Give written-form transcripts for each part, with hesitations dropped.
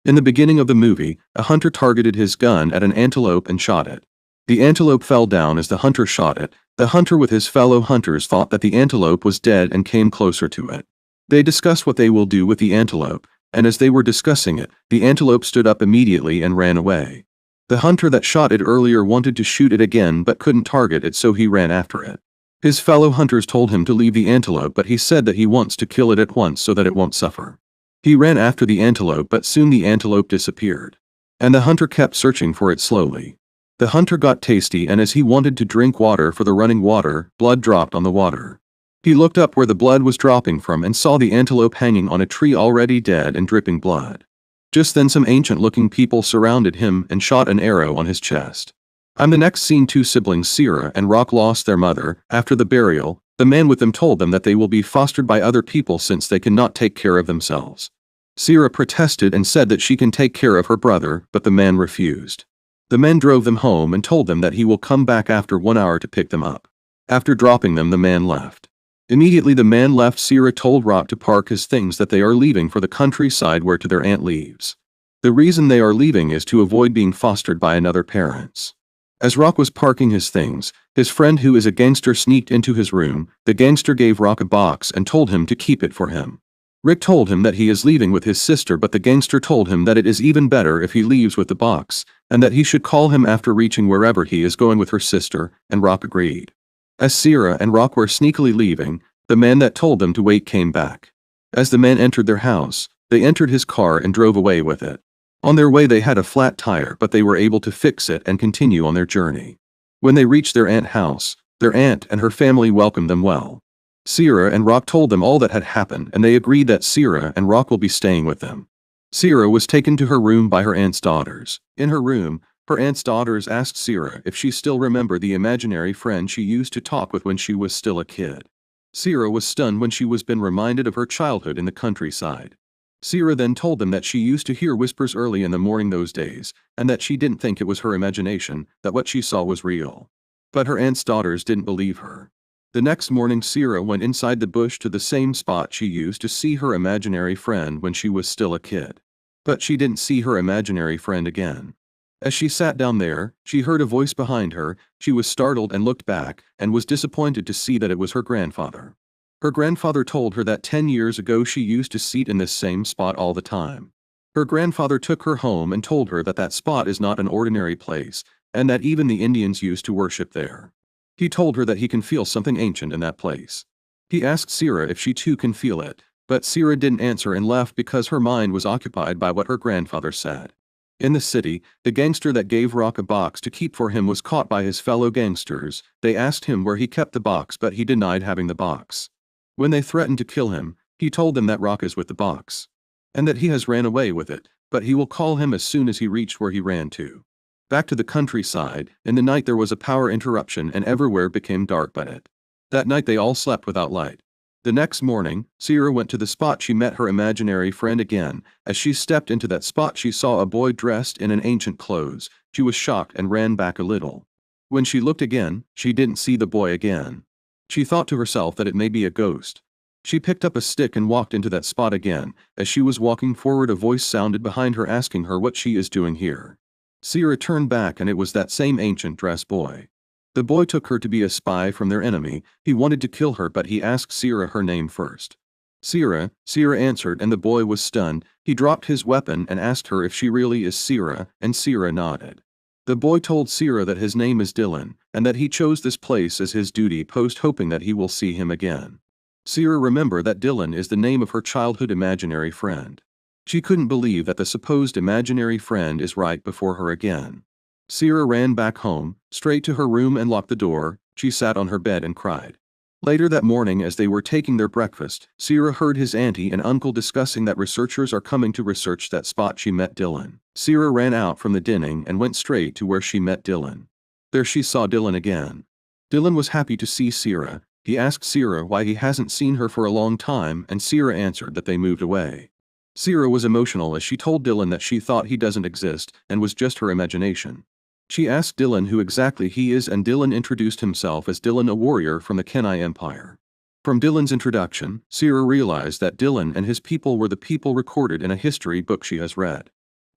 In the beginning of the movie, a hunter targeted his gun at an antelope and shot it. The antelope fell down as the hunter shot it. The hunter with his fellow hunters thought that the antelope was dead and came closer to it. They discussed what they will do with the antelope, and as they were discussing it, the antelope stood up immediately and ran away. The hunter that shot it earlier wanted to shoot it again but couldn't target it, so he ran after it. His fellow hunters told him to leave the antelope, but he said that he wants to kill it at once so that it won't suffer. He ran after the antelope, but soon the antelope disappeared. And the hunter kept searching for it slowly. The hunter got tasty, and as he wanted to drink water for the running water, blood dropped on the water. He looked up where the blood was dropping from and saw the antelope hanging on a tree already dead and dripping blood. Just then some ancient-looking people surrounded him and shot an arrow on his chest. On the next scene, two siblings Sierra and Rock lost their mother. After the burial, the man with them told them that they will be fostered by other people since they cannot take care of themselves. Sierra protested and said that she can take care of her brother, but the man refused. The man drove them home and told them that he will come back after 1 hour to pick them up. After dropping them, the man left. Immediately the man left, Sierra told Rock to park his things, that they are leaving for the countryside where to their aunt lives. The reason they are leaving is to avoid being fostered by another parents. As Rock was parking his things, his friend who is a gangster sneaked into his room. The gangster gave Rock a box and told him to keep it for him. Rick told him that he is leaving with his sister, but the gangster told him that it is even better if he leaves with the box, and that he should call him after reaching wherever he is going with her sister, and Rock agreed. As Sierra and Rock were sneakily leaving, the man that told them to wait came back. As the man entered their house, they entered his car and drove away with it. On their way they had a flat tire, but they were able to fix it and continue on their journey. When they reached their aunt's house, their aunt and her family welcomed them well. Sierra and Rock told them all that had happened, and they agreed that Sierra and Rock will be staying with them. Sierra was taken to her room by her aunt's daughters. In her room, her aunt's daughters asked Sierra if she still remembered the imaginary friend she used to talk with when she was still a kid. Sierra was stunned when she was been reminded of her childhood in the countryside. Sierra then told them that she used to hear whispers early in the morning those days, and that she didn't think it was her imagination, that what she saw was real. But her aunt's daughters didn't believe her. The next morning Sierra went inside the bush to the same spot she used to see her imaginary friend when she was still a kid. But she didn't see her imaginary friend again. As she sat down there, she heard a voice behind her. She was startled and looked back, and was disappointed to see that it was her grandfather. Her grandfather told her that 10 years ago she used to sit in this same spot all the time. Her grandfather took her home and told her that that spot is not an ordinary place, and that even the Indians used to worship there. He told her that he can feel something ancient in that place. He asked Sierra if she too can feel it, but Sierra didn't answer and left because her mind was occupied by what her grandfather said. In the city, the gangster that gave Rock a box to keep for him was caught by his fellow gangsters. They asked him where he kept the box, but he denied having the box. When they threatened to kill him, he told them that Rock is with the box, and that he has ran away with it, but he will call him as soon as he reached where he ran to. Back to the countryside, in the night there was a power interruption and everywhere became dark by it. That night they all slept without light. The next morning, Sierra went to the spot she met her imaginary friend again. As she stepped into that spot she saw a boy dressed in an ancient clothes. She was shocked and ran back a little. When she looked again, she didn't see the boy again. She thought to herself that it may be a ghost. She picked up a stick and walked into that spot again. As she was walking forward, a voice sounded behind her asking her what she is doing here. Sierra turned back and it was that same ancient dress boy. The boy took her to be a spy from their enemy. He wanted to kill her, but he asked Sierra her name first. Sierra answered, and the boy was stunned. He dropped his weapon and asked her if she really is Sierra, and Sierra nodded. The boy told Sierra that his name is Dylan, and that he chose this place as his duty post, hoping that he will see him again. Sierra remembered that Dylan is the name of her childhood imaginary friend. She couldn't believe that the supposed imaginary friend is right before her again. Sierra ran back home, straight to her room and locked the door. She sat on her bed and cried. Later that morning as they were taking their breakfast, Sierra heard his auntie and uncle discussing that researchers are coming to research that spot she met Dylan. Sierra ran out from the dining and went straight to where she met Dylan. There she saw Dylan again. Dylan was happy to see Sierra. He asked Sierra why he hasn't seen her for a long time, and Sierra answered that they moved away. Sierra was emotional as she told Dylan that she thought he doesn't exist and was just her imagination. She asked Dylan who exactly he is, and Dylan introduced himself as Dylan, a warrior from the Kenai Empire. From Dylan's introduction, Sierra realized that Dylan and his people were the people recorded in a history book she has read.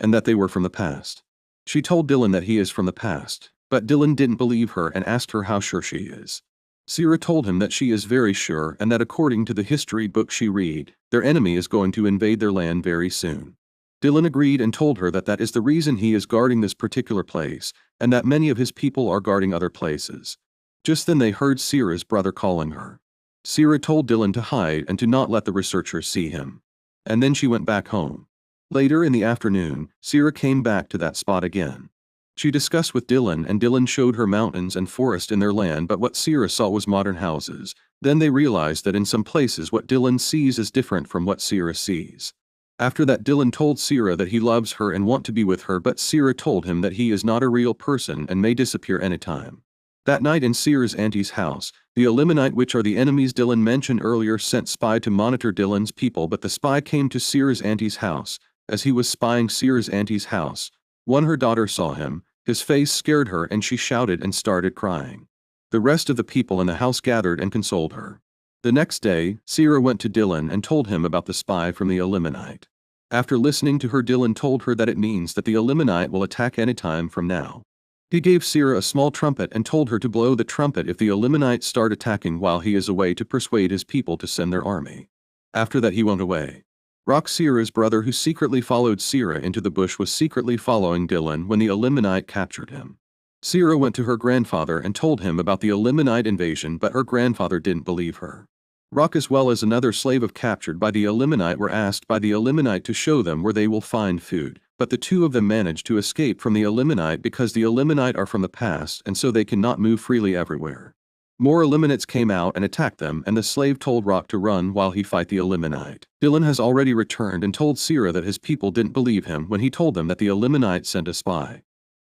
and that they were from the past. She told Dylan that he is from the past, but Dylan didn't believe her and asked her how sure she is. Sierra told him that she is very sure and that according to the history book she read, their enemy is going to invade their land very soon. Dylan agreed and told her that that is the reason he is guarding this particular place, and that many of his people are guarding other places. Just then they heard Sierra's brother calling her. Sierra told Dylan to hide and to not let the researchers see him. And then she went back home. Later in the afternoon, Sierra came back to that spot again. She discussed with Dylan and Dylan showed her mountains and forest in their land, but what Sierra saw was modern houses. Then they realized that in some places what Dylan sees is different from what Sierra sees. After that, Dylan told Sierra that he loves her and want to be with her, but Sierra told him that he is not a real person and may disappear anytime. That night in Sierra's auntie's house, the Eliminate, which are the enemies Dylan mentioned earlier, sent spy to monitor Dylan's people, but the spy came to Sierra's auntie's house. As he was spying Sierra's auntie's house, her daughter saw him. His face scared her and she shouted and started crying. The rest of the people in the house gathered and consoled her. The next day, Sierra went to Dylan and told him about the spy from the Eliminate. After listening to her, Dylan told her that it means that the Eliminate will attack anytime from now. He gave Sierra a small trumpet and told her to blow the trumpet if the Eliminate start attacking while he is away to persuade his people to send their army. After that he went away. Rock, Sierra's brother who secretly followed Sierra into the bush, was secretly following Dylan when the Eliminate captured him. Sierra went to her grandfather and told him about the Eliminate invasion, but her grandfather didn't believe her. Rock as well as another slave captured by the Eliminate were asked by the Eliminate to show them where they will find food, but the two of them managed to escape from the Eliminate because the Eliminate are from the past and so they cannot move freely everywhere. More Eliminates came out and attacked them, and the slave told Rock to run while he fight the Eliminate. Dylan has already returned and told Sierra that his people didn't believe him when he told them that the Eliminate sent a spy.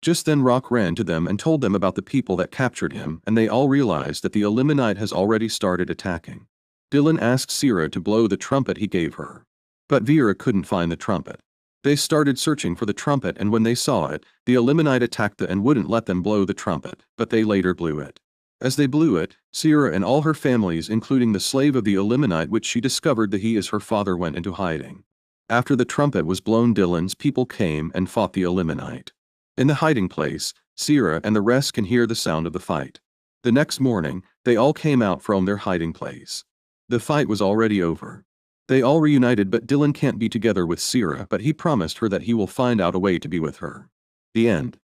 Just then Rock ran to them and told them about the people that captured him, and they all realized that the Eliminate has already started attacking. Dylan asked Sierra to blow the trumpet he gave her. But Vera couldn't find the trumpet. They started searching for the trumpet, and when they saw it, the Eliminate attacked and wouldn't let them blow the trumpet, but they later blew it. As they blew it, Sierra and all her families, including the slave of the Eliminate which she discovered that he is her father, went into hiding. After the trumpet was blown, Dylan's people came and fought the Eliminate. In the hiding place, Sierra and the rest can hear the sound of the fight. The next morning, they all came out from their hiding place. The fight was already over. They all reunited, but Dylan can't be together with Sierra, but he promised her that he will find out a way to be with her. The end.